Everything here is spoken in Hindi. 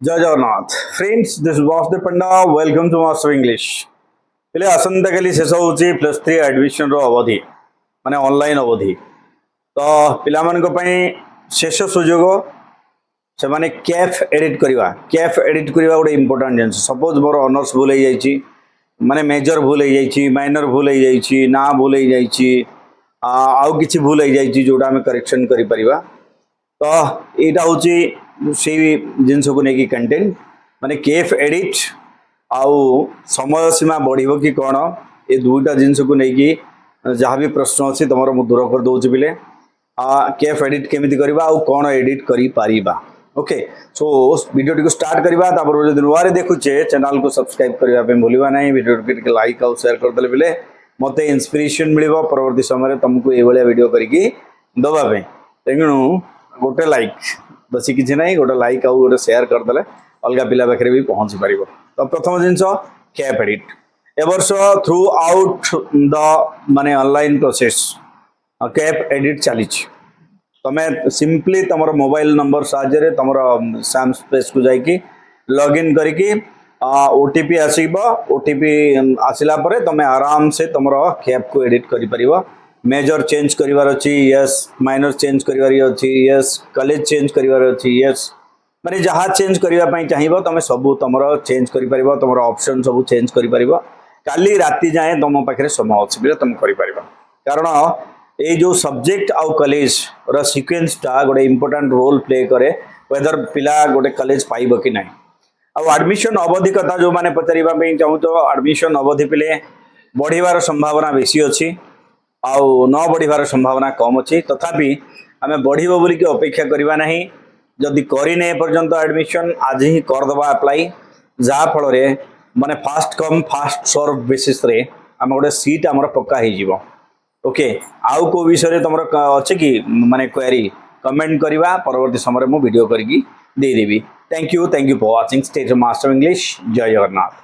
जय Jagannath friends this Vasudev Panda welcome to master English पे आसंता काली शेष हो +3 एडमिशन अवधि माने ऑनलाइन अवधि तो पिला शेष सुजोग से माने कैफ एडिट करवा गोटे इंपोर्टाट जिन सपोज मोर ऑनर्स भूल हो माने मेजर भूल हो माइनर भूल हो ना भूल हो आउ कि भूल हो जोटा आम करेक्शन करा तो यहाँ हूँ से जिनस को लेकिन कंटेंट माने केफ एडिट आउ समय सीमा बढ़ कि कौन ये दुईटा जिनस को लेकिन जहाँ भी प्रश्न अच्छी तुम मुझे दूर कर दूसरी पिले केफ एडिट केमी करवा आउ कौन एडिट करा okay so video T start करवा जो नुआ देखुचे चैनल को सब्सक्राइब करने भूलवा ना वीडियो टी लाइक आउ शेयर करदे पिले मत इंस्पिरेशन मिल परवर्ती समय तुमको ये वीडियो करके दवापे तेणु गोटे लाइक बस किसी ना गोटे लाइक आउ गोटे शेयर करदे अलग पिला पाखे भी पहुँची पार तो प्रथम जिनस कैप एडिट ए वर्ष थ्रू आउट द माने ऑनलाइन प्रोसेस कैप एडिट चली तुम्हें सिंपली तुम मोबाइल नंबर साहाय्य तुम सैम स्पेस को जाकि लॉगिन करके ओटीपी आसब ओटीपी आसला तुम आराम से तुम कैप को एडिट कर मेजर चेंज करार अच्छी यस माइनर चेंज करार अच्छी यस कॉलेज चेंज करार अच्छी यस माने जहाँ चेंज करने चाहिए तुम सब तुम चेंज कर तुम ऑप्शन सब चेंज कर काली राति जाए तुम पाखे समय अच्छी तुम कर कारण ये जो सब्जेक्ट आउ कॉलेज रा सीक्वेंस टा गोटे इंपोर्टेंट रोल प्ले करे वेदर पिला गोटे कॉलेज पाइब कि ना आ एडमिशन अवधि कथा जो मैंने पचार चाहूँ तो एडमिशन अवधि पिले बढ़िवार संभावना बेसी अच्छी आउ न बढ़िवार संभावना कम अच्छी तथापि आम बढ़ो बोल कि अपेक्षा करवा ना जदि करने पर्यंत एडमिशन आज ही करदे अप्लाई जहाँ फल माने first come first serve basis रे आम गोटे सीट आमर पक्का हो ओके आउ को विषय तुम अच्छे कि माने क्वेरी कमेंट करवा परवर्ती समय मु वीडियो करके देदेवी thank you for watching stay master English Jai Jagannath.